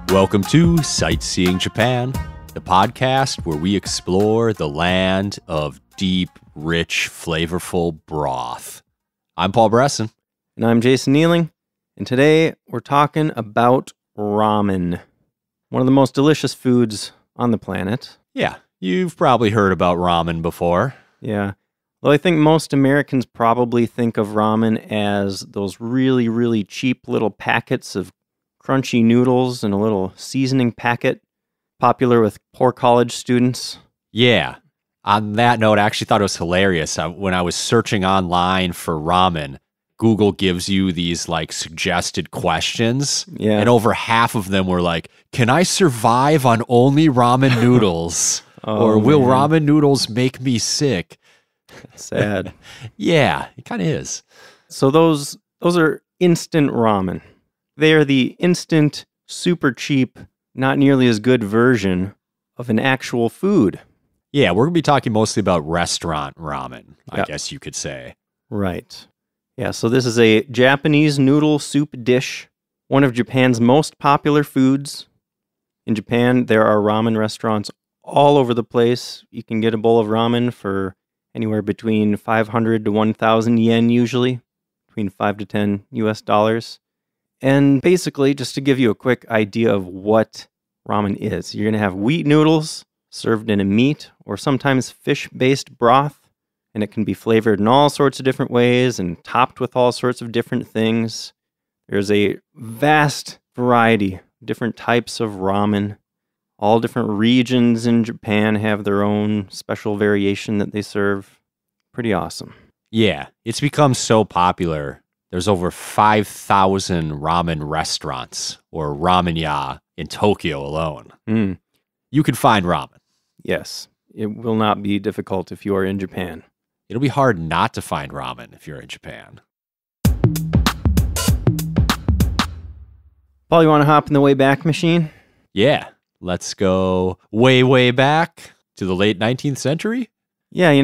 Welcome to Sightseeing Japan, the podcast where we explore the land of deep, rich, flavorful broth. I'm Paul Bresson. And I'm Jason Nealing. And today we're talking about ramen, one of the most delicious foods on the planet. Yeah, you've probably heard about ramen before. Yeah. Well, I think most Americans probably think of ramen as those really, really cheap little packets of crunchy noodles and a little seasoning packet, popular with poor college students. Yeah. On that note, I actually thought it was hilarious. When I was searching online for ramen, Google gives you these like suggested questions. Yeah. And over half of them were like, can I survive on only ramen noodles? Or will ramen noodles make me sick? Sad. Yeah, it kind of is. So those are instant ramen. They are the instant, super cheap, not nearly as good version of an actual food. Yeah, we're going to be talking mostly about restaurant ramen, I guess you could say. Right. Yeah, so this is a Japanese noodle soup dish, one of Japan's most popular foods. In Japan, there are ramen restaurants all over the place. You can get a bowl of ramen for anywhere between 500 to 1,000 yen usually, between 5 to 10 US dollars. And basically, just to give you a quick idea of what ramen is, you're going to have wheat noodles served in a meat or sometimes fish-based broth, and it can be flavored in all sorts of different ways and topped with all sorts of different things. There's a vast variety of different types of ramen. All different regions in Japan have their own special variation that they serve. Pretty awesome. Yeah, it's become so popular. There's over 5,000 ramen restaurants, or ramen-ya, in Tokyo alone. You can find ramen. Yes, it will not be difficult if you are in Japan. It'll be hard not to find ramen if you're in Japan. Paul, you want to hop in the Wayback Machine? Yeah, let's go way, way back to the late 19th century. Yeah, you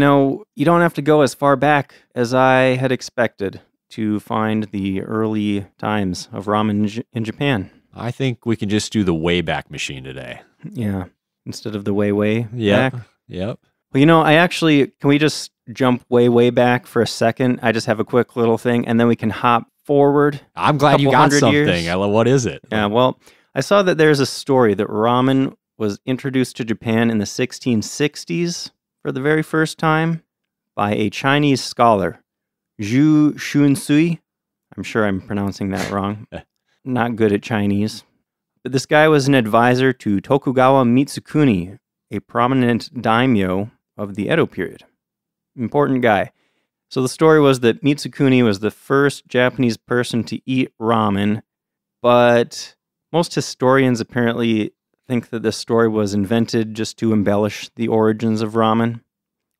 don't have to go as far back as I had expected to find the early times of ramen in Japan. I think we can just do the Wayback Machine today. Yeah, instead of the way back. Yep. Well, can we just jump way back for a second? I just have a quick little thing, and then we can hop forward. I'm glad you got something. Years. What is it? Yeah, well, I saw that there's a story that ramen was introduced to Japan in the 1660s for the very first time by a Chinese scholar, Zhu Xunsui. I'm sure I'm pronouncing that wrong. Not good at Chinese. But this guy was an advisor to Tokugawa Mitsukuni, a prominent daimyo of the Edo period. Important guy. So the story was that Mitsukuni was the first Japanese person to eat ramen, but most historians apparently think that this story was invented just to embellish the origins of ramen,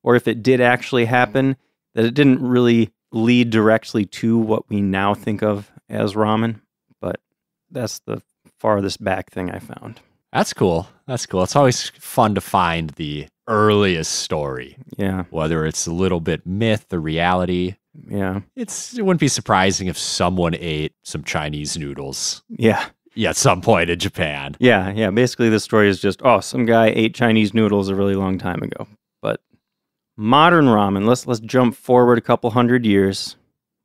or if it did actually happen, that it didn't really lead directly to what we now think of as ramen, but that's the farthest back thing I found. That's cool. It's always fun to find the earliest story. Yeah. Whether it's a little bit myth or reality. Yeah. It wouldn't be surprising if someone ate some Chinese noodles. Yeah. Yeah, at some point in Japan. Yeah. Basically, the story is just, some guy ate Chinese noodles a really long time ago. But modern ramen, let's jump forward a couple hundred years.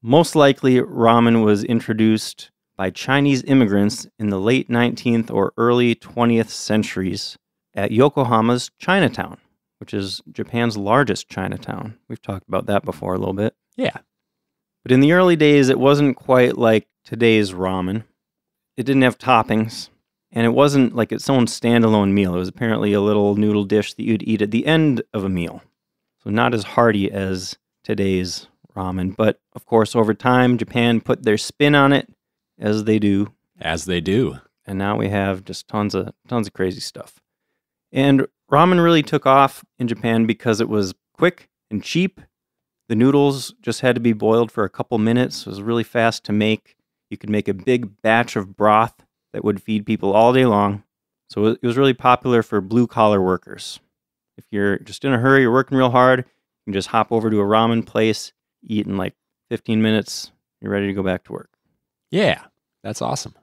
Most likely, ramen was introduced by Chinese immigrants in the late 19th or early 20th centuries at Yokohama's Chinatown, which is Japan's largest Chinatown. We've talked about that before a little bit. Yeah. But in the early days, it wasn't quite like today's ramen. It didn't have toppings, and it wasn't like its own standalone meal. It was apparently a little noodle dish that you'd eat at the end of a meal. So not as hearty as today's ramen. But, of course, over time, Japan put their spin on it, as they do. And now we have just tons of crazy stuff. And ramen really took off in Japan because it was quick and cheap. The noodles just had to be boiled for a couple minutes. It was really fast to make. You could make a big batch of broth that would feed people all day long. So it was really popular for blue-collar workers. If you're just in a hurry, you're working real hard, you can just hop over to a ramen place, eat in like 15 minutes, you're ready to go back to work. Yeah, that's awesome.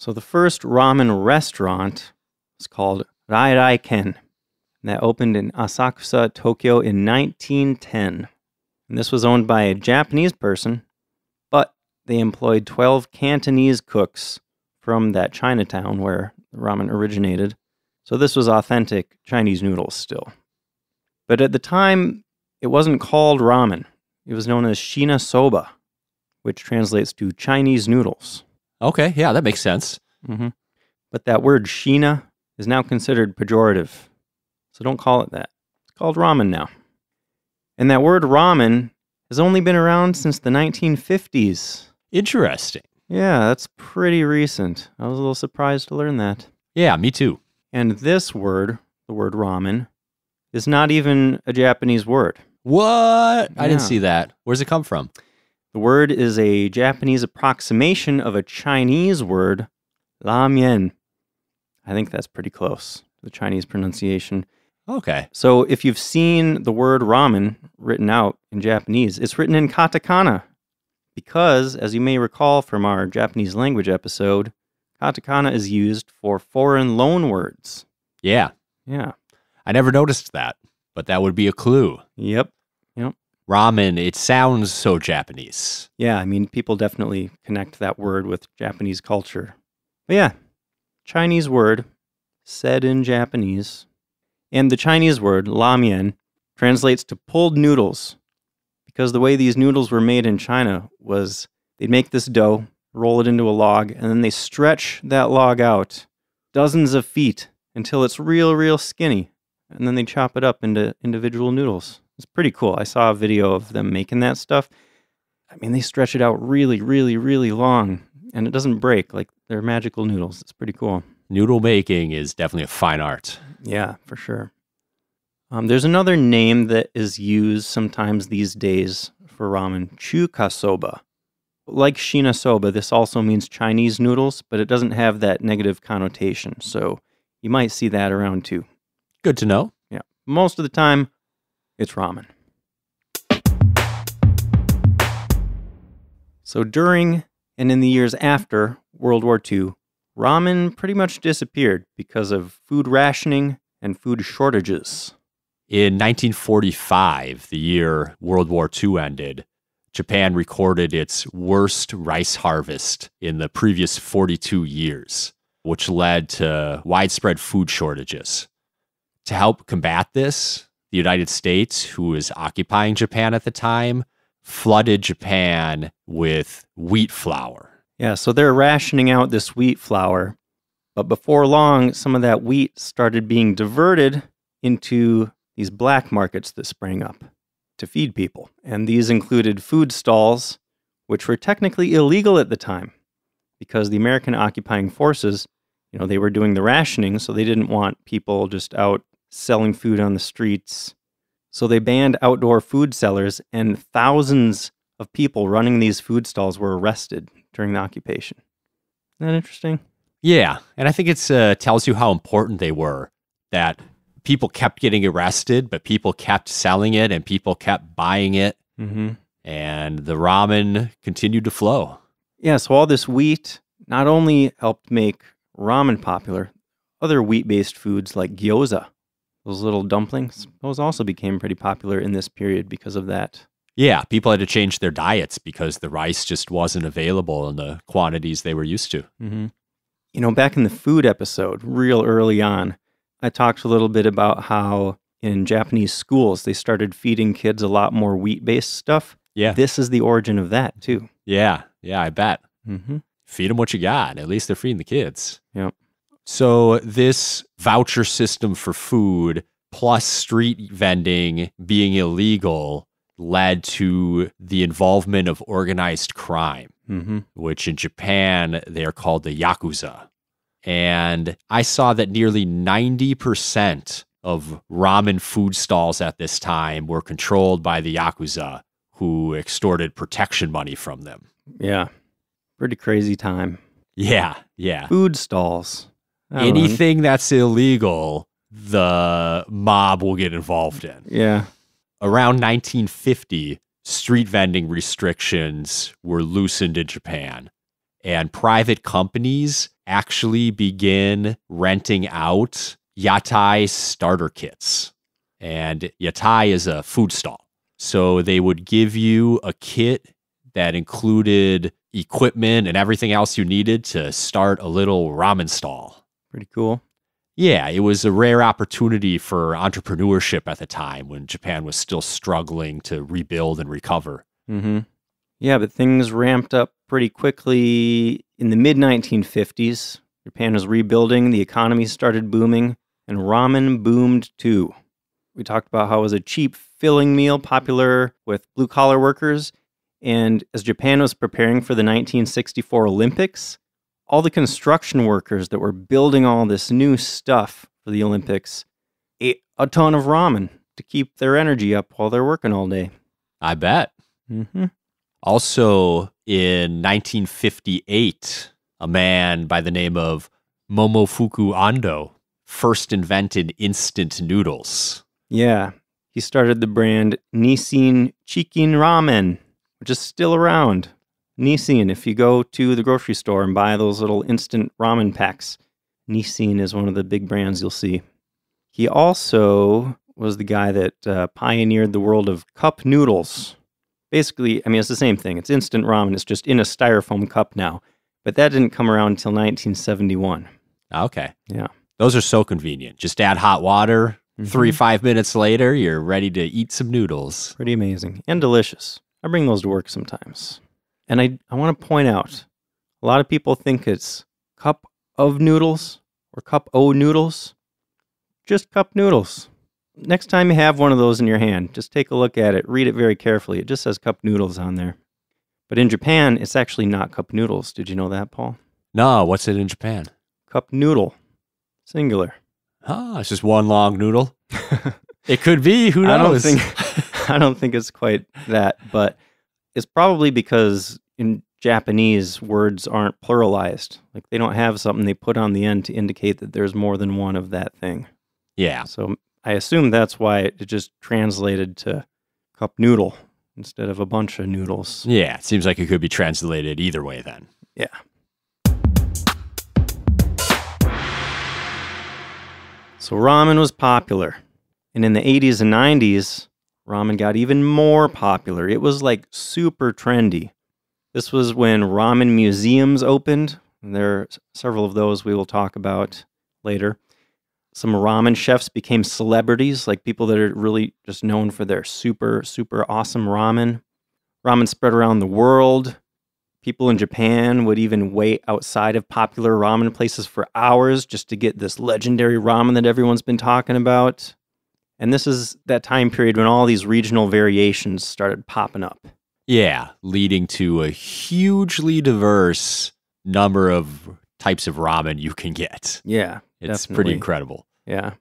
So the first ramen restaurant was called Rai Rai Ken. And that opened in Asakusa, Tokyo in 1910. And this was owned by a Japanese person, but they employed 12 Cantonese cooks from that Chinatown where the ramen originated. So this was authentic Chinese noodles still. But at the time, it wasn't called ramen. It was known as Shina Soba, which translates to Chinese noodles. Okay, yeah, that makes sense. Mm-hmm. But that word Shina is now considered pejorative. So don't call it that. It's called ramen now. And that word ramen has only been around since the 1950s. Interesting. Yeah, that's pretty recent. I was a little surprised to learn that. Yeah, me too. And this word, the word ramen, is not even a Japanese word. What? Yeah. I didn't see that. Where's it come from? The word is a Japanese approximation of a Chinese word, ramen. I think that's pretty close to the Chinese pronunciation. Okay. So if you've seen the word ramen written out in Japanese, it's written in katakana because, as you may recall from our Japanese language episode, katakana is used for foreign loan words. Yeah. Yeah. I never noticed that, but that would be a clue. Yep. Ramen, it sounds so Japanese. Yeah, I mean, people definitely connect that word with Japanese culture. But yeah, Chinese word said in Japanese. And the Chinese word, ramen, translates to pulled noodles. Because the way these noodles were made in China was they'd make this dough, roll it into a log, and then they stretch that log out dozens of feet until it's real skinny. And then they chop it up into individual noodles. It's pretty cool. I saw a video of them making that stuff. I mean, they stretch it out really long, and it doesn't break. Like, they're magical noodles. It's pretty cool. Noodle making is definitely a fine art. Yeah, for sure. There's another name that is used sometimes these days for ramen, chuka soba. Like Shina soba, this also means Chinese noodles, but it doesn't have that negative connotation, so you might see that around too. Good to know. Yeah, most of the time, it's ramen. So during and in the years after World War II, ramen pretty much disappeared because of food rationing and food shortages. In 1945, the year World War II ended, Japan recorded its worst rice harvest in the previous 42 years, which led to widespread food shortages. To help combat this, the United States, who was occupying Japan at the time, flooded Japan with wheat flour. Yeah, so they're rationing out this wheat flour, but before long, some of that wheat started being diverted into these black markets that sprang up to feed people. And these included food stalls, which were technically illegal at the time because the American occupying forces, they were doing the rationing, so they didn't want people just out selling food on the streets. So they banned outdoor food sellers, and thousands of people running these food stalls were arrested during the occupation. Isn't that interesting? Yeah, and I think it tells you how important they were, that people kept getting arrested, but people kept selling it, and people kept buying it, and the ramen continued to flow. Yeah, so all this wheat not only helped make ramen popular, other wheat-based foods like gyoza, those little dumplings, those also became pretty popular in this period because of that. Yeah, people had to change their diets because the rice just wasn't available in the quantities they were used to. Back in the food episode, real early on, I talked a little bit about how in Japanese schools, they started feeding kids a lot more wheat-based stuff. Yeah. This is the origin of that, too. Yeah, I bet. Feed them what you got. At least they're feeding the kids. Yep. So this voucher system for food plus street vending being illegal led to the involvement of organized crime, which in Japan, they're called the Yakuza. And I saw that nearly 90% of ramen food stalls at this time were controlled by the Yakuza, who extorted protection money from them. Yeah. Pretty crazy time. Yeah. Food stalls. Anything that's illegal, the mob will get involved in. Yeah. Around 1950, street vending restrictions were loosened in Japan, and private companies actually begin renting out yatai starter kits. And yatai is a food stall. So they would give you a kit that included equipment and everything else you needed to start a little ramen stall. Pretty cool. Yeah, it was a rare opportunity for entrepreneurship at the time when Japan was still struggling to rebuild and recover. Mm-hmm. Yeah, but things ramped up pretty quickly in the mid-1950s. Japan was rebuilding, the economy started booming, and ramen boomed too. We talked about how it was a cheap filling meal popular with blue-collar workers, and as Japan was preparing for the 1964 Olympics, all the construction workers that were building all this new stuff for the Olympics ate a ton of ramen to keep their energy up while they're working all day. I bet. Mm-hmm. Also, in 1958, a man by the name of Momofuku Ando first invented instant noodles. Yeah, he started the brand Nissin Chicken Ramen, which is still around. Nissin, if you go to the grocery store and buy those little instant ramen packs, Nissin is one of the big brands you'll see. He also was the guy that pioneered the world of cup noodles. Basically, I mean, it's the same thing. It's instant ramen. It's just in a styrofoam cup now. But that didn't come around until 1971. Okay. Yeah. Those are so convenient. Just add hot water. 3-5 minutes later, you're ready to eat some noodles. Pretty amazing and delicious. I bring those to work sometimes. And I want to point out, a lot of people think it's cup of noodles or cup o noodles. Just cup noodles. Next time you have one of those in your hand, just take a look at it. Read it very carefully. It just says cup noodles on there. But in Japan, it's actually not cup noodles. Did you know that, Paul? No, what's it in Japan? Cup noodle. Singular. Oh, it's just one long noodle. It could be. Who knows? I don't think it's quite that, but it's probably because in Japanese, words aren't pluralized. Like they don't have something they put on the end to indicate that there's more than one of that thing. Yeah. So I assume that's why it just translated to cup noodle instead of a bunch of noodles. Yeah, it seems like it could be translated either way then. Yeah. So ramen was popular. And in the 80s and 90s, ramen got even more popular. It was like super trendy. This was when ramen museums opened. And there are several of those we will talk about later. Some ramen chefs became celebrities, like people that are really just known for their super, super awesome ramen. Ramen spread around the world. People in Japan would even wait outside of popular ramen places for hours just to get this legendary ramen that everyone's been talking about. And this is that time period when all these regional variations started popping up. Yeah, leading to a hugely diverse number of types of ramen you can get. Yeah, It's definitely. pretty incredible. Yeah.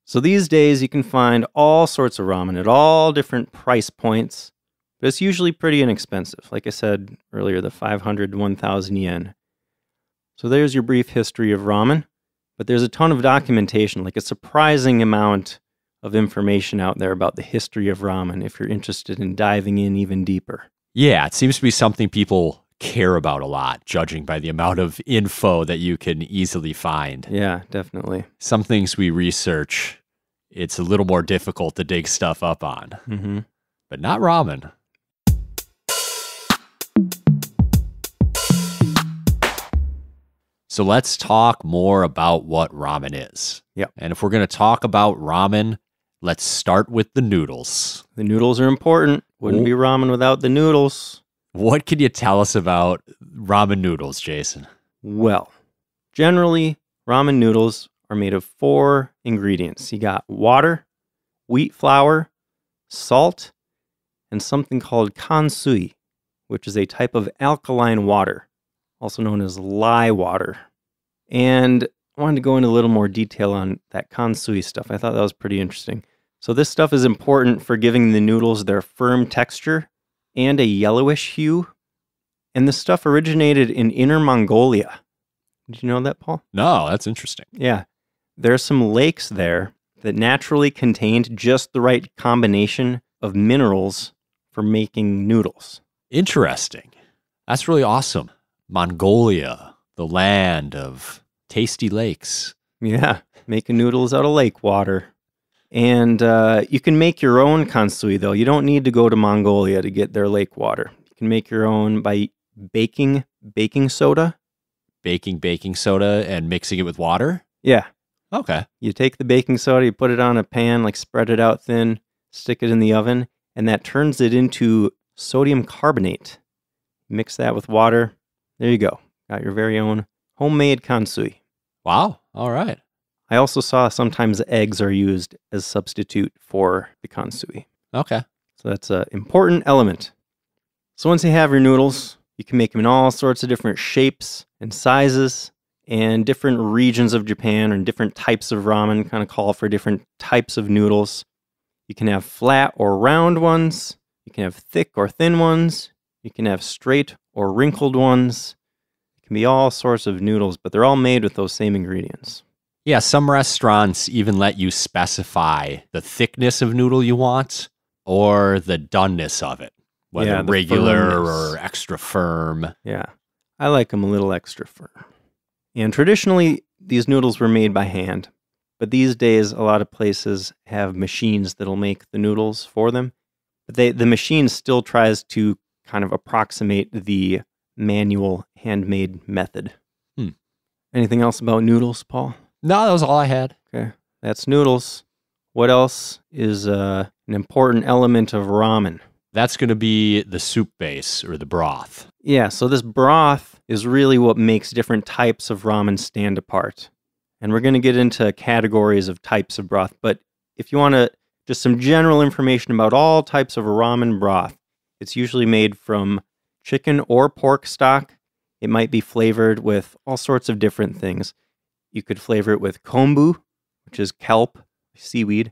So these days you can find all sorts of ramen at all different price points, but it's usually pretty inexpensive. Like I said earlier, the 500 to 1,000 yen. So there's your brief history of ramen, but there's a ton of documentation, like a surprising amount of information out there about the history of ramen if you're interested in diving in even deeper. Yeah, it seems to be something people care about a lot, judging by the amount of info that you can easily find. Yeah, definitely. Some things we research, it's a little more difficult to dig stuff up on, Mm-hmm. but not ramen. So let's talk more about what ramen is. Yep. And if we're going to talk about ramen, let's start with the noodles. The noodles are important. Wouldn't be ramen without the noodles. What can you tell us about ramen noodles, Jason? Well, generally, ramen noodles are made of 4 ingredients. You got water, wheat flour, salt, and something called kansui, which is a type of alkaline water, also known as lye water. And I wanted to go into a little more detail on that kansui stuff. I thought that was pretty interesting. So this stuff is important for giving the noodles their firm texture and a yellowish hue. And this stuff originated in Inner Mongolia. Did you know that, Paul? No, that's interesting. Yeah. There's some lakes there that naturally contained just the right combination of minerals for making noodles. Interesting. That's really awesome. Mongolia. the land of tasty lakes. Yeah, making noodles out of lake water. And you can make your own kansui, though. You don't need to go to Mongolia to get their lake water. You can make your own by baking baking soda. Baking soda and mixing it with water? Yeah. Okay. You take the baking soda, you put it on a pan, like spread it out thin, stick it in the oven, and that turns it into sodium carbonate. Mix that with water. There you go. Got your very own homemade kansui. Wow. All right. I also saw sometimes eggs are used as substitute for the kansui. Okay. So that's an important element. So once you have your noodles, you can make them in all sorts of different shapes and sizes, and different regions of Japan and different types of ramen kind of call for different types of noodles. You can have flat or round ones. You can have thick or thin ones. You can have straight or wrinkled ones. It can be all sorts of noodles, but they're all made with those same ingredients. Yeah, some restaurants even let you specify the thickness of noodle you want or the doneness of it, whether regular firmness. or extra firm. Yeah, I like them a little extra firm. And traditionally, these noodles were made by hand. But these days, a lot of places have machines that'll make the noodles for them. But the machine still tries to kind of approximate the manual handmade method. Anything else about noodles, Paul? No, that was all I had. Okay, that's noodles. What else is an important element of ramen? That's going to be the soup base or the broth. Yeah, so this broth is really what makes different types of ramen stand apart. And we're going to get into categories of types of broth. But if you want just some general information about all types of ramen broth, it's usually made from chicken or pork stock. It might be flavored with all sorts of different things. You could flavor it with kombu, which is kelp, seaweed,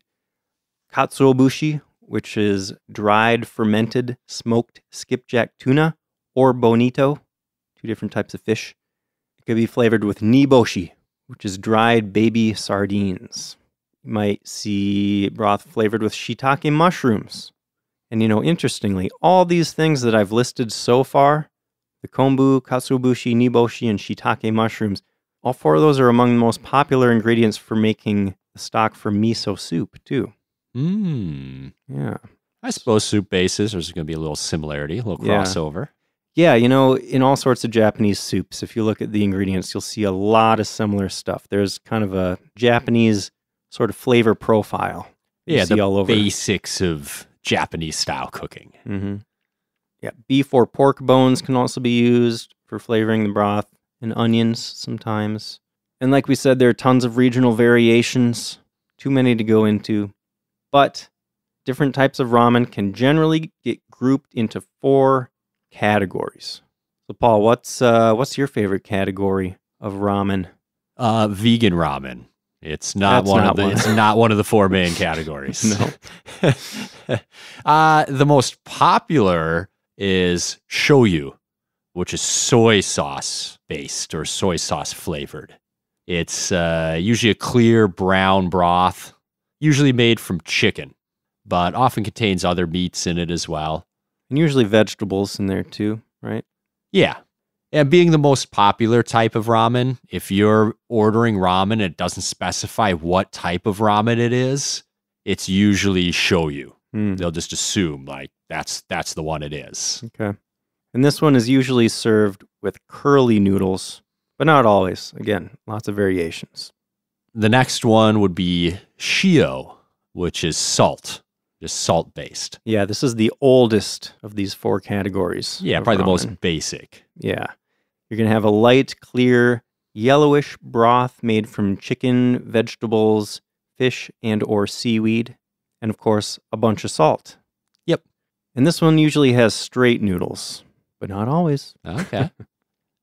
katsuobushi, which is dried, fermented, smoked skipjack tuna, or bonito, two different types of fish. It could be flavored with niboshi, which is dried baby sardines. You might see broth flavored with shiitake mushrooms. And interestingly, all these things that I've listed so far, the kombu, katsuobushi, niboshi, and shiitake mushrooms, all four of those are among the most popular ingredients for making the stock for miso soup, too. Yeah. I suppose soup bases, there's going to be a little similarity, a little crossover. Yeah, in all sorts of Japanese soups, if you look at the ingredients, you'll see a lot of similar stuff. There's kind of a Japanese sort of flavor profile. Yeah, see the all over. Basics of Japanese style cooking. Mm-hmm. Yeah, beef or pork bones can also be used for flavoring the broth, and onions sometimes. And like we said, there are tons of regional variations, too many to go into. But different types of ramen can generally get grouped into 4 categories. So, Paul, what's your favorite category of ramen? Vegan ramen. It's not It's not one of the 4 main categories. No. The most popular is shoyu, which is soy sauce based or soy sauce flavored. It's usually a clear brown broth, usually made from chicken, but often contains other meats in it as well. And usually vegetables in there too, right? Yeah. And being the most popular type of ramen, if you're ordering ramen and it doesn't specify what type of ramen it is, it's usually shoyu. They'll just assume like that's the one it is. Okay. And this one is usually served with curly noodles, but not always. Again, lots of variations. The next one would be shio, which is salt, just salt based. Yeah, this is the oldest of these 4 categories. Yeah, probably the most basic. Yeah. You're going to have a light, clear, yellowish broth made from chicken, vegetables, fish, and or seaweed, and of course, a bunch of salt. Yep. And this one usually has straight noodles, but not always. Okay.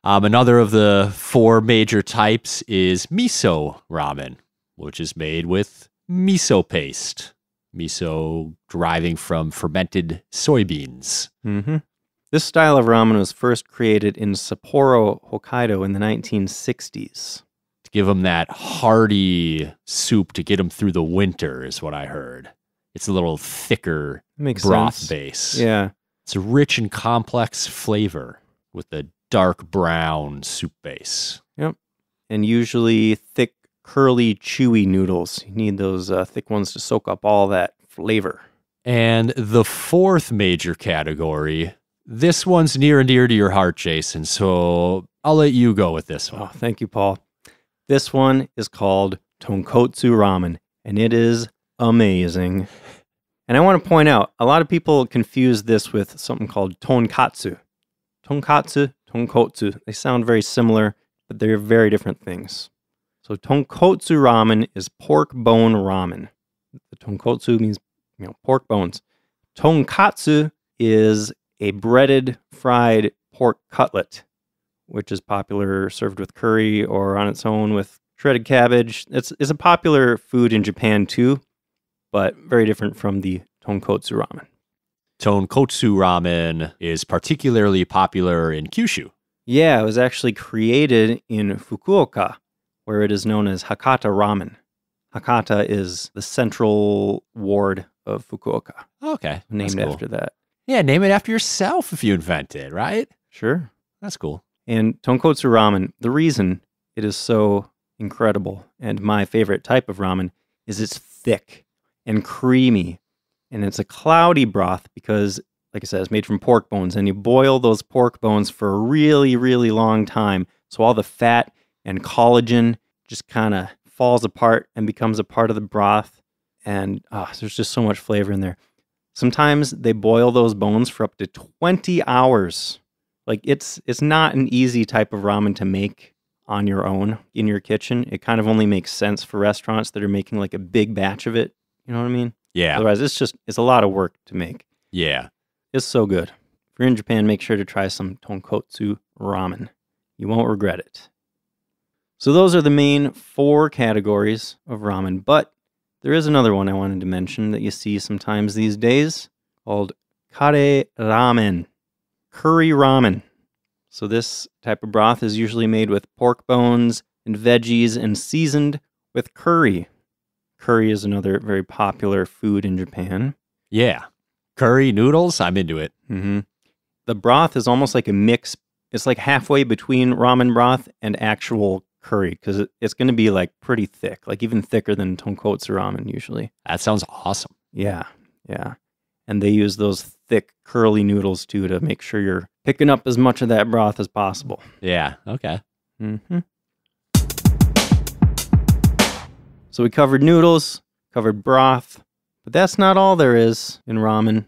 Another of the 4 major types is miso ramen, which is made with miso paste. Miso deriving from fermented soybeans. Mm-hmm. This style of ramen was first created in Sapporo, Hokkaido in the 1960s. To give them that hearty soup to get them through the winter is what I heard. It's a little thicker Makes broth sense. base. Yeah. It's a rich and complex flavor with a dark brown soup base. Yep. And usually thick, curly, chewy noodles. You need those thick ones to soak up all that flavor. And the fourth major category, this one's near and dear to your heart, Jason, so I'll let you go with this one. Oh, thank you, Paul. This one is called tonkotsu ramen, and it is amazing. And I want to point out, a lot of people confuse this with something called tonkatsu. Tonkatsu, tonkotsu, they sound very similar, but they're very different things. So tonkotsu ramen is pork bone ramen. The tonkotsu means pork bones. Tonkatsu is a breaded, fried pork cutlet, which is popular served with curry or on its own with shredded cabbage. It's a popular food in Japan too, but very different from the tonkotsu ramen. Tonkotsu ramen is particularly popular in Kyushu. Yeah, it was actually created in Fukuoka, where it is known as Hakata ramen. Hakata is the central ward of Fukuoka. Okay. Named after that. Yeah, name it after yourself if you invent it, right? Sure. That's cool. And tonkotsu ramen, the reason it is so incredible and my favorite type of ramen is it's thick and creamy. And it's a cloudy broth because, like I said, it's made from pork bones. And you boil those pork bones for a really, really long time. So all the fat and collagen just kind of falls apart and becomes a part of the broth. And there's just so much flavor in there. Sometimes they boil those bones for up to 20 hours. Like it's not an easy type of ramen to make on your own in your kitchen. It kind of only makes sense for restaurants that are making like a big batch of it. You know what I mean? Yeah. Otherwise, it's a lot of work to make. Yeah. It's so good. If you're in Japan, make sure to try some tonkotsu ramen. You won't regret it. So those are the main 4 categories of ramen, but there is another one I wanted to mention that you see sometimes these days called kare ramen, curry ramen. So this type of broth is usually made with pork bones and veggies and seasoned with curry. Curry is another very popular food in Japan. Yeah. Curry noodles, I'm into it. Mm-hmm. The broth is almost like a mix. It's like halfway between ramen broth and actual curry because it's going to be like pretty thick, like even thicker than tonkotsu ramen usually. That sounds awesome. Yeah. And they use those thick, curly noodles too to make sure you're picking up as much of that broth as possible. Yeah, okay. Mm-hmm. So we covered noodles, covered broth, but that's not all there is in ramen.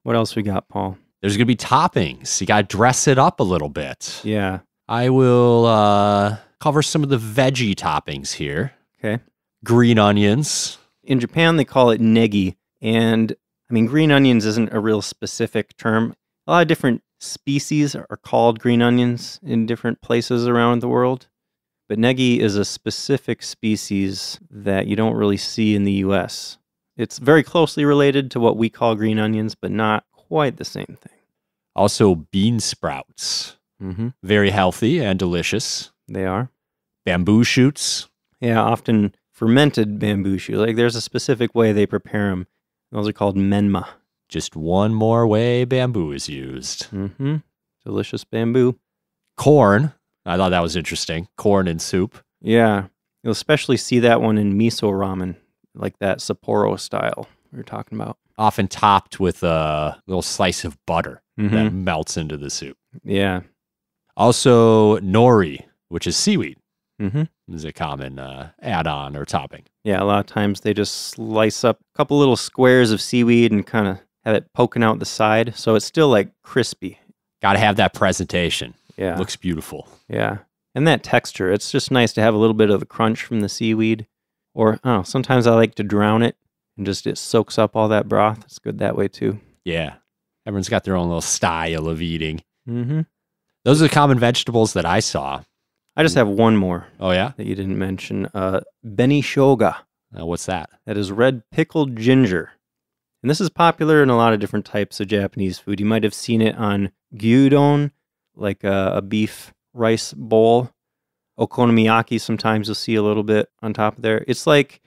What else we got, Paul? There's going to be toppings. You got to dress it up a little bit. Yeah. I will cover some of the veggie toppings here. Okay. Green onions. In Japan, they call it negi. And I mean, green onions isn't a real specific term. A lot of different species are called green onions in different places around the world. But negi is a specific species that you don't really see in the U.S. It's very closely related to what we call green onions, but not quite the same thing. Also, bean sprouts. Mm-hmm. Very healthy and delicious. They are. Bamboo shoots. Yeah, often fermented bamboo shoots. Like there's a specific way they prepare them. Those are called menma. Just one more way bamboo is used. Mm-hmm. Delicious bamboo. Corn. I thought that was interesting. Corn in soup. Yeah. You'll especially see that one in miso ramen, like that Sapporo style we were talking about. Often topped with a little slice of butter Mm-hmm. that melts into the soup. Yeah. Also, nori, which is seaweed, Mm-hmm. is a common add-on or topping. Yeah, a lot of times they just slice up a couple little squares of seaweed and kind of have it poking out the side, so it's still like crispy. Got to have that presentation. Yeah. Looks beautiful. Yeah. And that texture, it's just nice to have a little bit of the crunch from the seaweed. Or, I don't know, sometimes I like to drown it and just it soaks up all that broth. It's good that way too. Yeah. Everyone's got their own little style of eating. Mm-hmm. Those are the common vegetables that I saw. I just have one more Oh, yeah? that you didn't mention. Beni shoga. What's that? That is red pickled ginger. And this is popular in a lot of different types of Japanese food. You might have seen it on gyudon, like a beef rice bowl. Okonomiyaki, sometimes you'll see a little bit on top of there. It's like,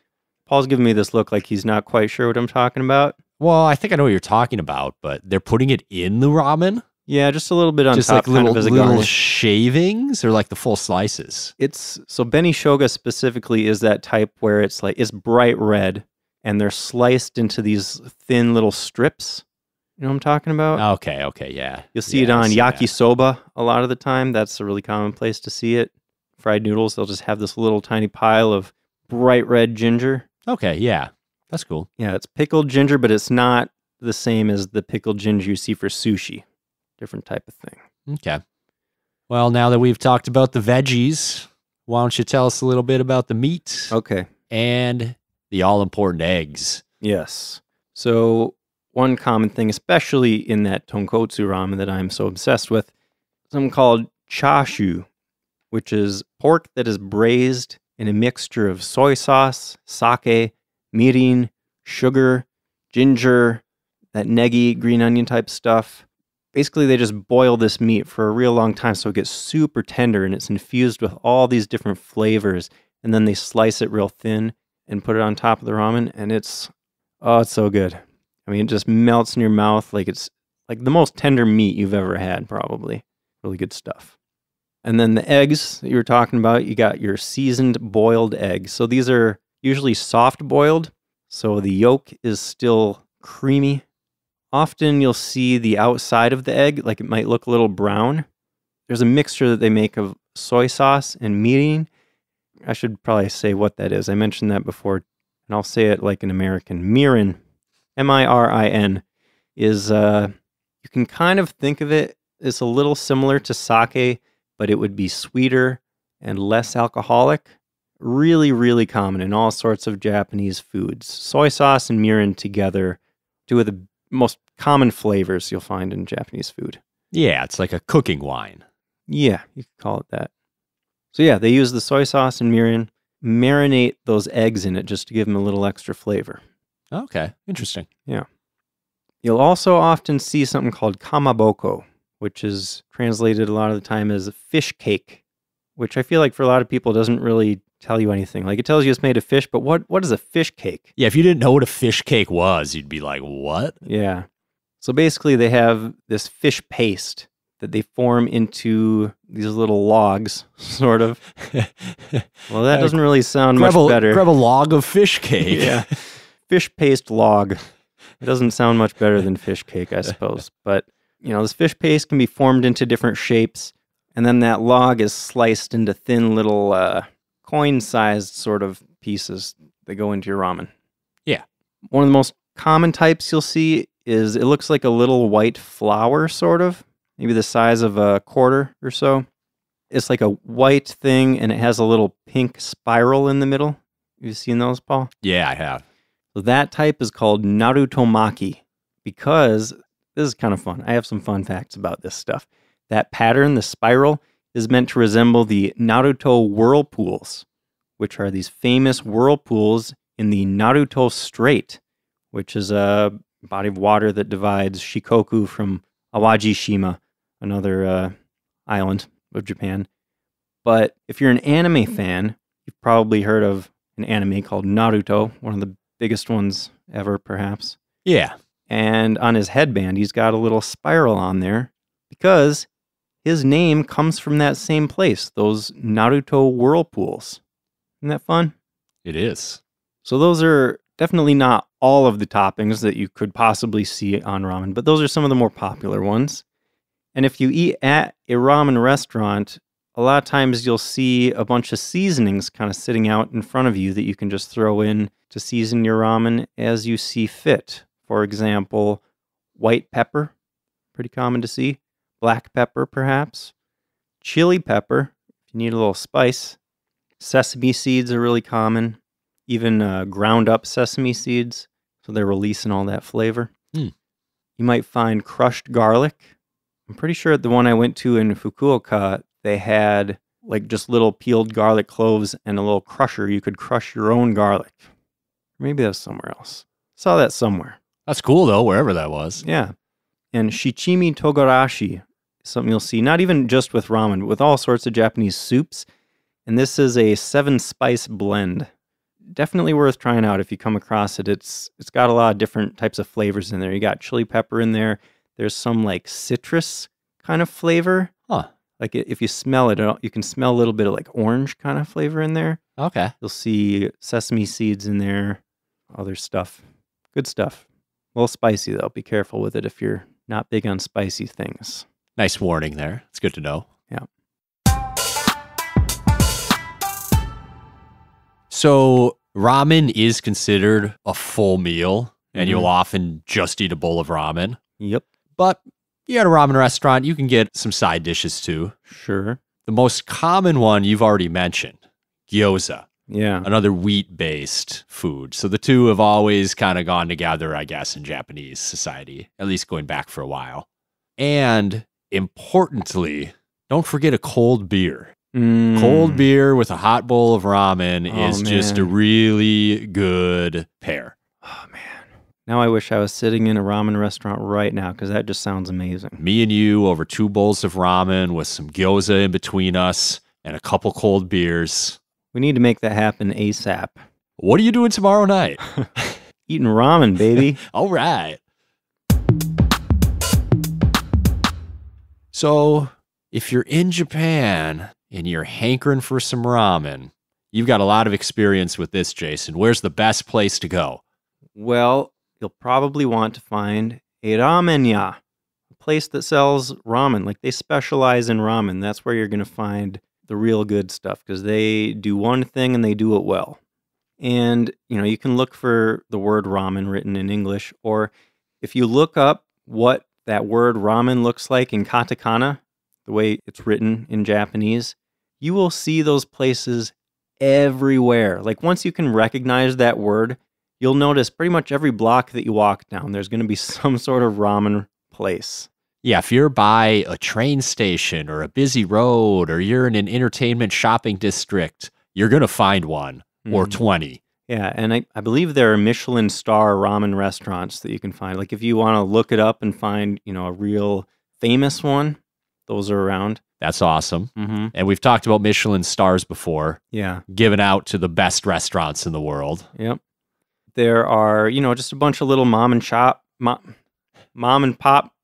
Paul's giving me this look like he's not quite sure what I'm talking about. Well, I think I know what you're talking about, but they're putting it in the ramen? Yeah, just a little bit on Just top, like little, kind of as a little garnish. shavings or like the full slices? It's so benishoga specifically is that type where it's bright red and they're sliced into these thin little strips. You know what I'm talking about? Okay, yeah. You'll see it Yeah, I on see that. yakisoba a lot of the time. That's a really common place to see it. Fried noodles, they'll just have this little tiny pile of bright red ginger. Okay, yeah. That's cool. Yeah, it's pickled ginger, but it's not the same as the pickled ginger you see for sushi. Different type of thing. Okay. Well, now that we've talked about the veggies, why don't you tell us a little bit about the meat Okay. and the all-important eggs? Yes. So one common thing, especially in that tonkotsu ramen that I'm so obsessed with, something called chashu, which is pork that is braised in a mixture of soy sauce, sake, mirin, sugar, ginger, that negi, green onion type stuff. Basically, they just boil this meat for a real long time so it gets super tender and it's infused with all these different flavors. And then they slice it real thin and put it on top of the ramen. And it's so good. I mean, it just melts in your mouth like it's like the most tender meat you've ever had, probably. Really good stuff. And then the eggs that you were talking about, you got your seasoned boiled eggs. So these are usually soft boiled. So the yolk is still creamy. Often you'll see the outside of the egg, like it might look a little brown. There's a mixture that they make of soy sauce and mirin. I should probably say what that is. I mentioned that before, and I'll say it like an American. Mirin, M-I-R-I-N, is, you can kind of think of it as a little similar to sake, but it would be sweeter and less alcoholic. Really, really common in all sorts of Japanese foods. Soy sauce and mirin together, two of the most common flavors you'll find in Japanese food. Yeah, it's like a cooking wine. Yeah, you could call it that. So yeah, they use the soy sauce and mirin, marinate those eggs in it just to give them a little extra flavor. Okay, interesting. Yeah. You'll also often see something called kamaboko, which is translated a lot of the time as a fish cake, which I feel like for a lot of people doesn't really tell you anything. Like it tells you it's made of fish, but what is a fish cake? Yeah, if you didn't know what a fish cake was, you'd be like, what? Yeah. So basically they have this fish paste that they form into these little logs, sort of. Well, that doesn't really sound much better. Grab a log of fish cake. Yeah. Fish paste log. It doesn't sound much better than fish cake, I suppose. But, this fish paste can be formed into different shapes. And then that log is sliced into thin little coin-sized sort of pieces that go into your ramen. Yeah. One of the most common types you'll see is it looks like a little white flower, sort of. Maybe the size of a quarter or so. It's like a white thing, and it has a little pink spiral in the middle. Have you seen those, Paul? Yeah, I have. So that type is called narutomaki because this is kind of fun. I have some fun facts about this stuff. That pattern, the spiral, is meant to resemble the Naruto whirlpools, which are these famous whirlpools in the Naruto Strait, which is a body of water that divides Shikoku from Awajishima, another island of Japan. But if you're an anime fan, you've probably heard of an anime called Naruto, one of the biggest ones ever, perhaps. Yeah. And on his headband, he's got a little spiral on there because his name comes from that same place, those Naruto whirlpools. Isn't that fun? It is. So those are definitely not all of the toppings that you could possibly see on ramen, but those are some of the more popular ones. And if you eat at a ramen restaurant, a lot of times you'll see a bunch of seasonings kind of sitting out in front of you that you can just throw in to season your ramen as you see fit. For example, white pepper, pretty common to see. Black pepper, perhaps. Chili pepper, if you need a little spice. Sesame seeds are really common. Even ground up sesame seeds, so they're releasing all that flavor. You might find crushed garlic. I'm pretty sure at the one I went to in Fukuoka, they had like just little peeled garlic cloves and a little crusher. You could crush your own garlic. Maybe that's somewhere else. Saw that somewhere. That's cool, though, wherever that was. Yeah. And shichimi togarashi is something you'll see, not even just with ramen, but with all sorts of Japanese soups. And this is a 7-spice blend. Definitely worth trying out if you come across it. It's got a lot of different types of flavors in there. You got chili pepper in there. There's some like citrus kind of flavor. Huh. Like if you smell it, you can smell a little bit of like orange kind of flavor in there. Okay. You'll see sesame seeds in there, other stuff. Good stuff. A little spicy though. Be careful with it if you're not big on spicy things. Nice warning there. It's good to know. Yeah. So ramen is considered a full meal, and you'll often just eat a bowl of ramen. Yep. But you're at a ramen restaurant, you can get some side dishes too. Sure. The most common one you've already mentioned, gyoza, Yeah. another wheat-based food. So the two have always kind of gone together, I guess, in Japanese society, at least going back for a while. And importantly, don't forget a cold beer. Cold beer with a hot bowl of ramen is just a really good pair. Oh, man. Now I wish I was sitting in a ramen restaurant right now because that just sounds amazing. Me and you over 2 bowls of ramen with some gyoza in between us and a couple cold beers. We need to make that happen ASAP. What are you doing tomorrow night? Eating ramen, baby. All right. So, if you're in Japan and you're hankering for some ramen, you've got a lot of experience with this, Jason. Where's the best place to go? Well, you'll probably want to find a ramen-ya, a place that sells ramen. Like they specialize in ramen. That's where you're going to find the real good stuff because they do one thing and they do it well. And, you can look for the word ramen written in English, or if you look up what that word ramen looks like in katakana, the way it's written in Japanese, you will see those places everywhere. Like once you can recognize that word, you'll notice pretty much every block that you walk down, there's going to be some sort of ramen place. Yeah, if you're by a train station or a busy road or you're in an entertainment shopping district, you're going to find one or 20. Yeah, and I believe there are Michelin star ramen restaurants that you can find. Like if you want to look it up and find, a real famous one, those are around. That's awesome. And we've talked about Michelin stars before. Yeah. Given out to the best restaurants in the world. Yep. There are, just a bunch of little mom and pop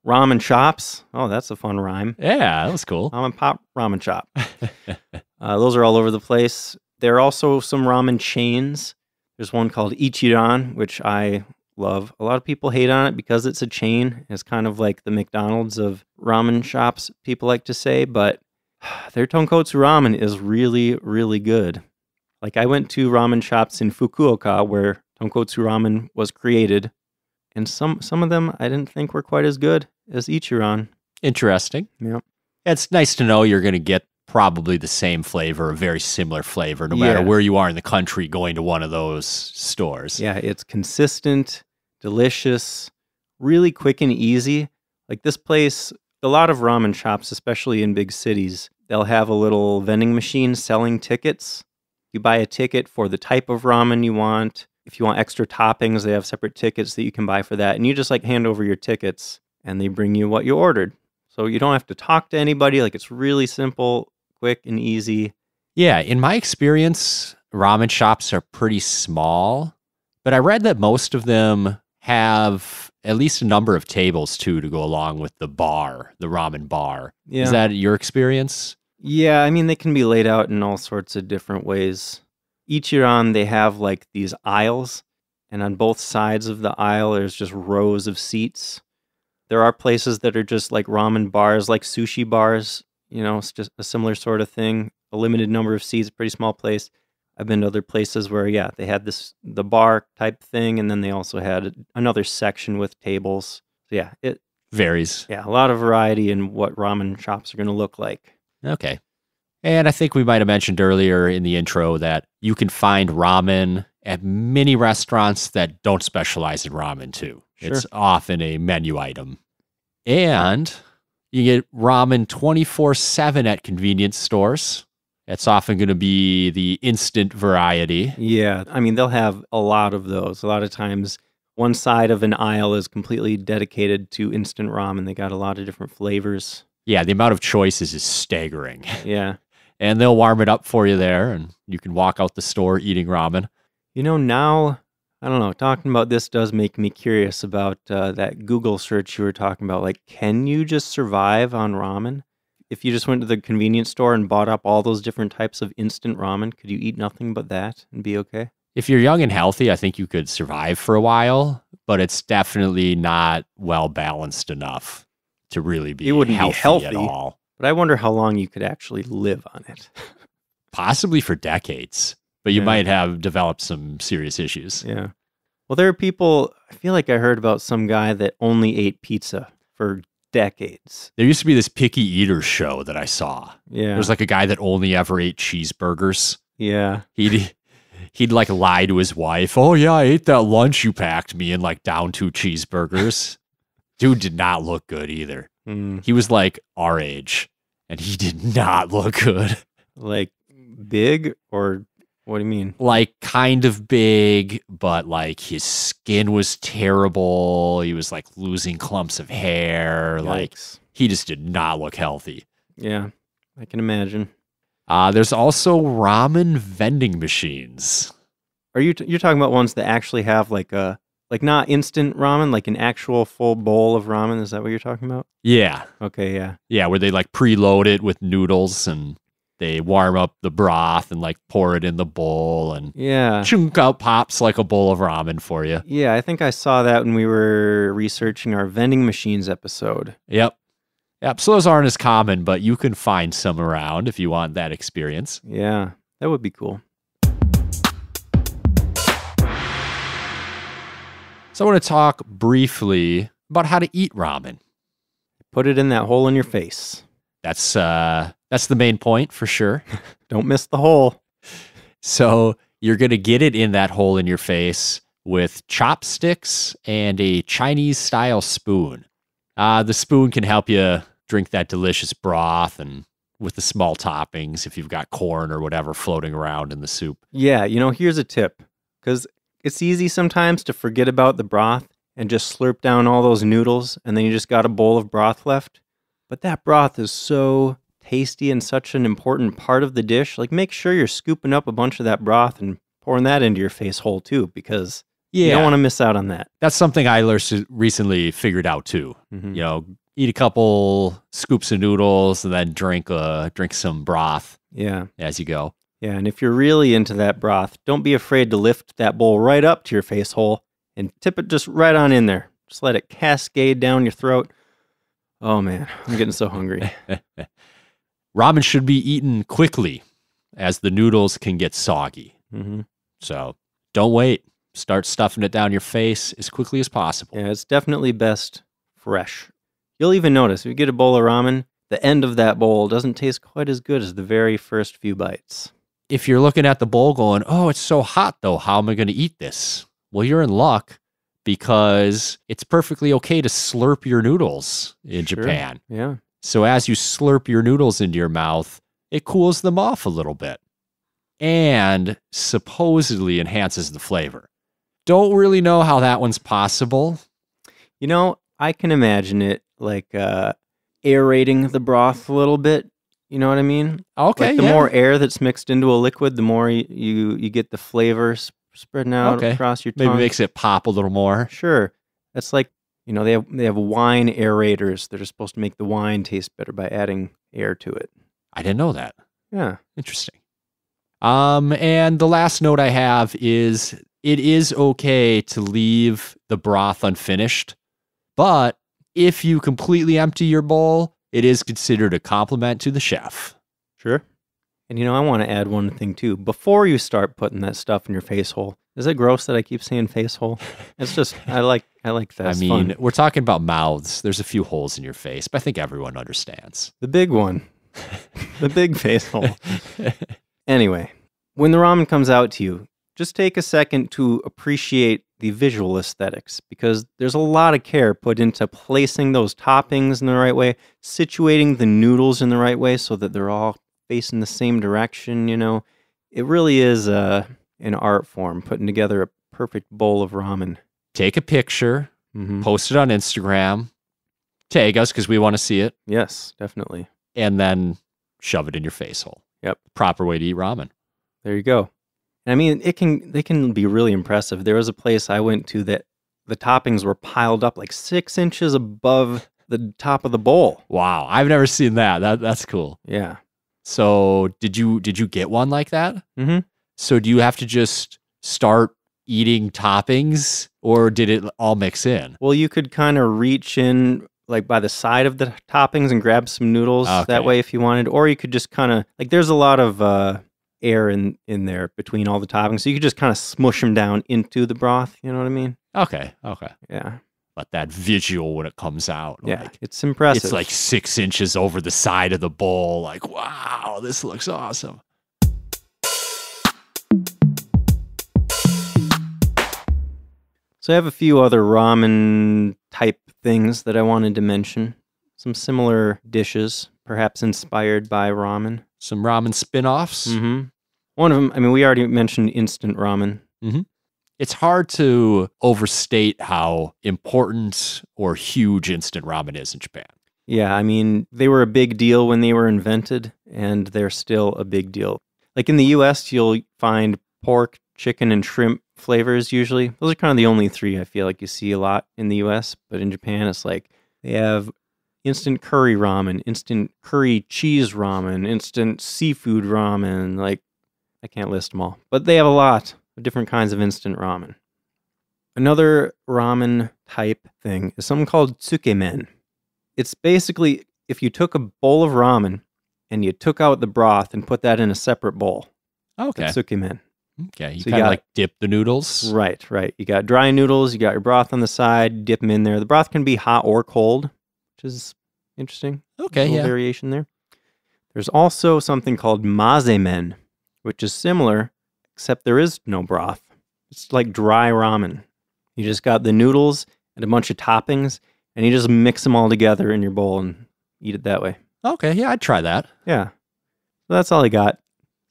ramen shops. Oh, that's a fun rhyme. Yeah, that was cool. Mom and pop ramen shop. Those are all over the place. There are also some ramen chains. There's one called Ichiran, which I love. A lot of people hate on it because it's a chain. It's kind of like the McDonald's of ramen shops, people like to say, but their tonkotsu ramen is really, really good. Like I went to ramen shops in Fukuoka where tonkotsu ramen was created, and some of them I didn't think were quite as good as Ichiran. Interesting. Yeah. It's nice to know you're going to get probably the same flavor, a very similar flavor, no matter where you are in the country going to one of those stores. Yeah, it's consistent, delicious, really quick and easy. Like this place, a lot of ramen shops, especially in big cities, they'll have a little vending machine selling tickets. You buy a ticket for the type of ramen you want. If you want extra toppings, they have separate tickets that you can buy for that. And you just hand over your tickets and they bring you what you ordered. So you don't have to talk to anybody. Like it's really simple, quick and easy. Yeah, in my experience, ramen shops are pretty small, but I read that most of them have at least a number of tables too to go along with the bar, the ramen bar. Yeah. Is that your experience? Yeah, I mean, they can be laid out in all sorts of different ways. Ichiran, they have like these aisles, and on both sides of the aisle, there's just rows of seats. There are places that are just like ramen bars, like sushi bars. It's just a similar sort of thing. A limited number of seats, pretty small place. I've been to other places where, they had the bar type thing, and then they also had another section with tables. So it varies. Yeah, a lot of variety in what ramen shops are going to look like. Okay. And I think we might have mentioned earlier in the intro that you can find ramen at many restaurants that don't specialize in ramen too. Sure. It's often a menu item. And you get ramen 24/7 at convenience stores. It's often going to be the instant variety. Yeah, I mean, they'll have a lot of those. A lot of times, one side of an aisle is completely dedicated to instant ramen. They got a lot of different flavors. Yeah, the amount of choices is staggering. Yeah. And they'll warm it up for you there, and you can walk out the store eating ramen. Now I don't know. Talking about this does make me curious about that Google search you were talking about. Like, can you just survive on ramen? If you just went to the convenience store and bought up all those different types of instant ramen, could you eat nothing but that and be okay? If you're young and healthy, I think you could survive for a while, but it's definitely not well balanced enough to really be It wouldn't be healthy at all. But I wonder how long you could actually live on it. Possibly for decades, but you might have developed some serious issues. Yeah. Well, there are people, I feel like I heard about some guy that only ate pizza for decades. There used to be this picky eaters show that I saw. Yeah. There was like a guy that only ever ate cheeseburgers. Yeah. He'd like lie to his wife. Oh yeah, I ate that lunch you packed me and like down 2 cheeseburgers. Dude did not look good either. He was like our age and he did not look good. Like big or what do you mean? Like kind of big, but like his skin was terrible. He was like losing clumps of hair. Yikes. Like he just did not look healthy. Yeah, I can imagine. There's also ramen vending machines. Are you're talking about ones that actually have like not instant ramen, like an actual full bowl of ramen? Is that what you're talking about? Yeah. Okay, yeah. Yeah, where they like preload it with noodles and they warm up the broth and like pour it in the bowl and chunk out pops like a bowl of ramen for you. Yeah, I think I saw that when we were researching our vending machines episode. Yep. So those aren't as common, but you can find some around if you want that experience. Yeah, that would be cool. So I want to talk briefly about how to eat ramen. Put it in that hole in your face. That's the main point for sure. Don't miss the hole. So you're going to get it in that hole in your face with chopsticks and a Chinese-style spoon. The spoon can help you drink that delicious broth and with the small toppings if you've got corn or whatever floating around in the soup. Yeah, here's a tip. Because it's easy sometimes to forget about the broth and just slurp down all those noodles and then you just got a bowl of broth left. But that broth is so tasty and such an important part of the dish. Like, make sure you're scooping up a bunch of that broth and pouring that into your face hole too, because you don't want to miss out on that. That's something I recently figured out too. Eat a couple scoops of noodles and then drink some broth. Yeah, as you go. Yeah, and if you're really into that broth, don't be afraid to lift that bowl right up to your face hole and tip it just right on in there. Just let it cascade down your throat. Oh man, I'm getting so hungry. Ramen should be eaten quickly as the noodles can get soggy. So don't wait. Start stuffing it down your face as quickly as possible. Yeah, it's definitely best fresh. You'll even notice if you get a bowl of ramen, the end of that bowl doesn't taste quite as good as the very first few bites. If you're looking at the bowl going, oh, it's so hot though, how am I going to eat this? Well, you're in luck because it's perfectly okay to slurp your noodles in Japan. Yeah. So as you slurp your noodles into your mouth, it cools them off a little bit and supposedly enhances the flavor. Don't really know how that one's possible. I can imagine it like aerating the broth a little bit. You know what I mean? Okay, like the more air that's mixed into a liquid, the more you get the flavor spreading out across your tongue. Maybe makes it pop a little more. Sure. That's like, they have wine aerators that are supposed to make the wine taste better by adding air to it. I didn't know that. Yeah. Interesting. And the last note I have is it is okay to leave the broth unfinished, but if you completely empty your bowl, it is considered a compliment to the chef. Sure. And I want to add one thing too. Before you start putting that stuff in your face hole, is it gross that I keep saying face hole? It's just, I like that. I mean, we're talking about mouths. There's a few holes in your face, but I think everyone understands. The big one. The big face hole. Anyway, when the ramen comes out to you, just take a second to appreciate the visual aesthetics, because there's a lot of care put into placing those toppings in the right way, situating the noodles in the right way so that they're all facing the same direction. It really is an art form, putting together a perfect bowl of ramen. Take a picture, post it on Instagram, tag us because we want to see it. Yes, definitely. And then shove it in your face hole. Yep. Proper way to eat ramen. There you go. I mean, they can be really impressive. There was a place I went to that the toppings were piled up like 6 inches above the top of the bowl. Wow, I've never seen that. That's cool. Yeah. So did you get one like that? Mm-hmm. So do you have to just start eating toppings, or did it all mix in? Well, you could kind of reach in like by the side of the toppings and grab some noodles that way if you wanted, or you could just kind of like there's a lot of air in there between all the toppings, so you could just kind of smush them down into the broth. You know what I mean? Okay. Yeah. But that visual when it comes out, Yeah, like, it's impressive. it's like 6 inches over the side of the bowl. Like, wow, this looks awesome. So I have a few other ramen type things that I wanted to mention. Some similar dishes, perhaps inspired by ramen. Some ramen spin-offs. Mm-hmm. One of them, I mean, we already mentioned instant ramen. Mm-hmm. It's hard to overstate how important or huge instant ramen is in Japan. Yeah, I mean, they were a big deal when they were invented, and they're still a big deal. Like in the U.S., you'll find pork, chicken, and shrimp flavors usually. Those are kind of the only three I feel like you see a lot in the U.S., but in Japan, it's like they have instant curry ramen, instant curry cheese ramen, instant seafood ramen. Like, I can't list them all, but they have a lot of different kinds of instant ramen. Another ramen type thing is something called tsukemen. It's basically if you took a bowl of ramen and you took out the broth and put that in a separate bowl. Okay. That's tsukemen. Okay. You So kind of like dip the noodles. Right. You got dry noodles, you got your broth on the side, dip them in there. The broth can be hot or cold, which is interesting. Okay, Little variation there. There's also something called mazemen, which is similar, except there is no broth. It's like dry ramen. You just got the noodles and a bunch of toppings, and you just mix them all together in your bowl and eat it that way. Okay, yeah, I'd try that. Yeah. So that's all I got.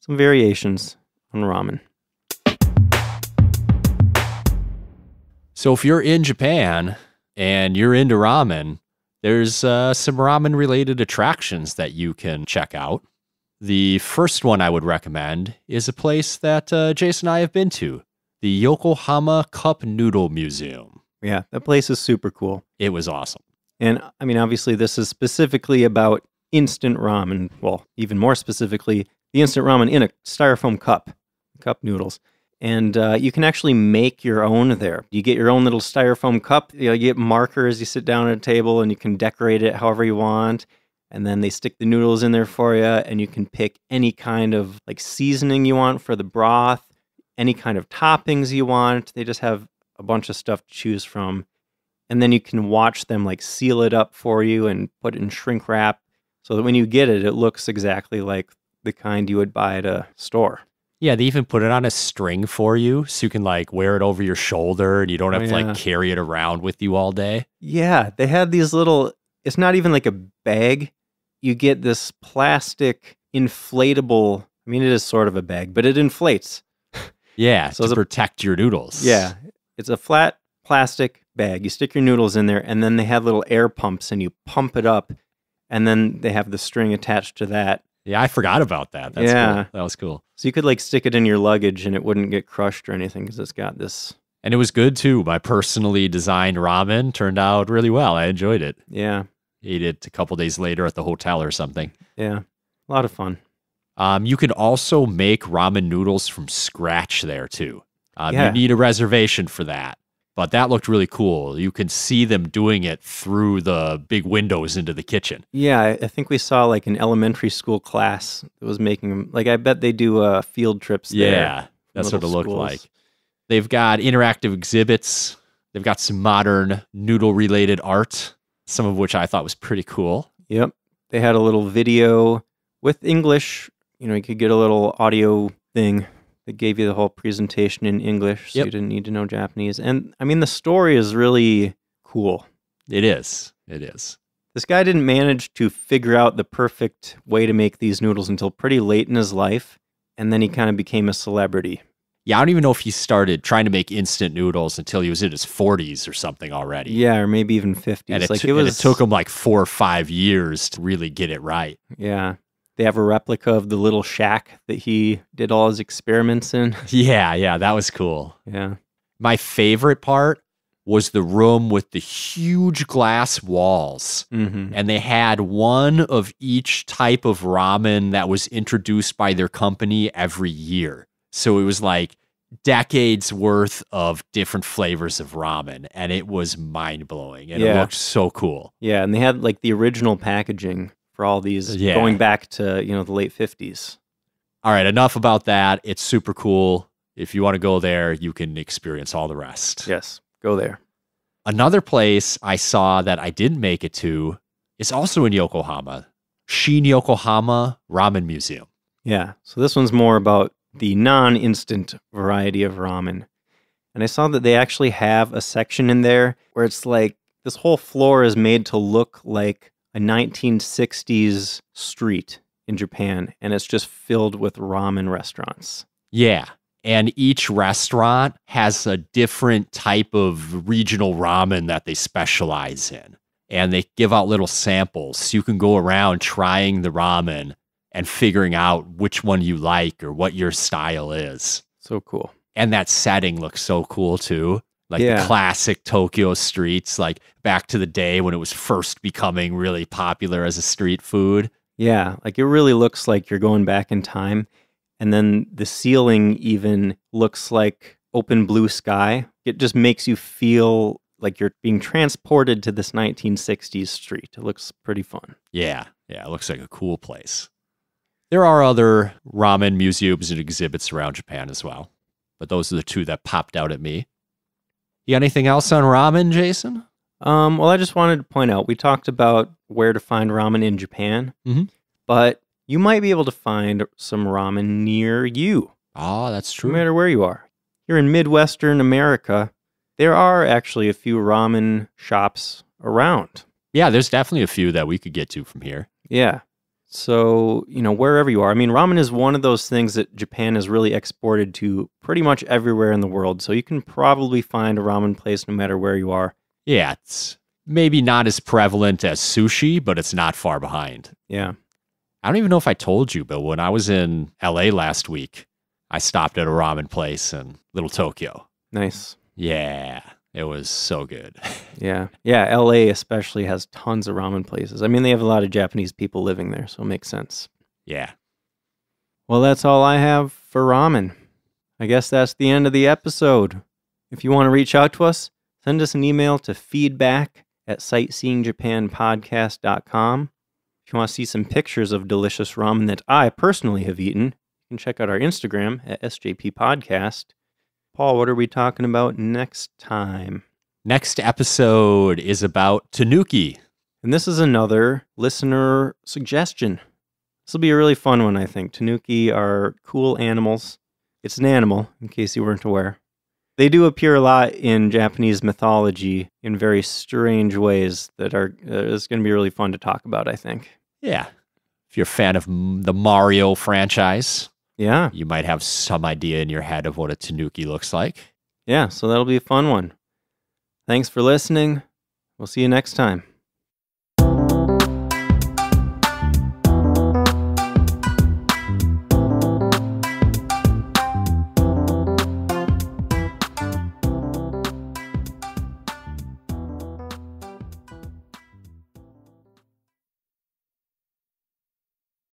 Some variations on ramen. So if you're in Japan and you're into ramen, there's some ramen-related attractions that you can check out. The first one I would recommend is a place that Jason and I have been to, the Yokohama Cup Noodle Museum. Yeah, that place is super cool. It was awesome. And I mean, obviously, this is specifically about instant ramen. Well, even more specifically, the instant ramen in a styrofoam cup noodles. And you can actually make your own there. You get your own little styrofoam cup. You get markers. You sit down at a table and you can decorate it however you want. And then they stick the noodles in there for you. And you can pick any kind of like seasoning you want for the broth, any kind of toppings you want. They just have a bunch of stuff to choose from. And then you can watch them like seal it up for you and put it in shrink wrap so that when you get it, it looks exactly like the kind you would buy at a store. Yeah, they even put it on a string for you so you can like wear it over your shoulder and you don't have to like carry it around with you all day. Yeah, they had these little, it's not even like a bag. You get this plastic inflatable, I mean, it is sort of a bag, but it inflates. Yeah, so to protect your noodles. Yeah, it's a flat plastic bag. You stick your noodles in there, and then they have little air pumps, and you pump it up, and then they have the string attached to that. Yeah, I forgot about that. That's cool. That was cool. So you could like stick it in your luggage, and it wouldn't get crushed or anything because it's got this. And it was good too. My personally designed ramen turned out really well. I enjoyed it. Yeah. Ate it a couple days later at the hotel or something. Yeah, a lot of fun. You can also make ramen noodles from scratch there too. You need a reservation for that. But that looked really cool. You can see them doing it through the big windows into the kitchen. Yeah, I think we saw like an elementary school class that was making them. Like I bet they do field trips there. Yeah, that's what it looked like. They've got interactive exhibits. They've got some modern noodle-related art, some of which I thought was pretty cool. Yep. They had a little video with English. You know, you could get a little audio thing that gave you the whole presentation in English, so you didn't need to know Japanese. And, I mean, the story is really cool. It is. It is. This guy didn't manage to figure out the perfect way to make these noodles until pretty late in his life, and then he kind of became a celebrity. Yeah, I don't even know if he started trying to make instant noodles until he was in his 40s or something already. Yeah, or maybe even 50s. And it took him like 4 or 5 years to really get it right. Yeah. They have a replica of the little shack that he did all his experiments in. Yeah, that was cool. Yeah. My favorite part was the room with the huge glass walls. Mm-hmm. And they had one of each type of ramen that was introduced by their company every year. So it was like decades worth of different flavors of ramen. And it was mind-blowing. And it looked so cool. Yeah, and they had like the original packaging for all these going back to, the late 50s. All right, enough about that. It's super cool. If you want to go there, you can experience all the rest. Yes, go there. Another place I saw that I didn't make it to is also in Yokohama, Shin Yokohama Ramen Museum. Yeah, so this one's more about the non-instant variety of ramen. And I saw that they actually have a section in there where it's like this whole floor is made to look like a 1960s street in Japan, and it's just filled with ramen restaurants. Yeah. And each restaurant has a different type of regional ramen that they specialize in. And they give out little samples. So you can go around trying the ramen and figuring out which one you like or what your style is. So cool. And that setting looks so cool too. Like the classic Tokyo streets, like back to the day when it was first becoming really popular as a street food. Yeah, like it really looks like you're going back in time. And then the ceiling even looks like open blue sky. It just makes you feel like you're being transported to this 1960s street. It looks pretty fun. Yeah, it looks like a cool place. There are other ramen museums and exhibits around Japan as well, but those are the two that popped out at me. You got anything else on ramen, Jason? Well, I just wanted to point out, we talked about where to find ramen in Japan, but you might be able to find some ramen near you. Oh, that's true. No matter where you are. Here in Midwestern America, there are actually a few ramen shops around. Yeah, there's definitely a few that we could get to from here. Yeah. So, wherever you are. I mean, ramen is one of those things that Japan has really exported to pretty much everywhere in the world. So you can probably find a ramen place no matter where you are. Yeah, it's maybe not as prevalent as sushi, but it's not far behind. Yeah. I don't even know if I told you, but when I was in LA last week, I stopped at a ramen place in Little Tokyo. Nice. Yeah, it was so good. Yeah, LA especially has tons of ramen places. I mean, they have a lot of Japanese people living there, so it makes sense. Yeah. Well, that's all I have for ramen. I guess that's the end of the episode. If you want to reach out to us, send us an email to feedback@sightseeingjapanpodcast.com. If you want to see some pictures of delicious ramen that I personally have eaten, you can check out our Instagram at SJP Podcast. Paul, what are we talking about next time? Next episode is about tanuki. And this is another listener suggestion. This will be a really fun one, I think. Tanuki are cool animals. It's an animal, in case you weren't aware. They do appear a lot in Japanese mythology in very strange ways that are it's going to be really fun to talk about, I think. Yeah. If you're a fan of the Mario franchise, you might have some idea in your head of what a tanuki looks like. Yeah, so that'll be a fun one. Thanks for listening. We'll see you next time.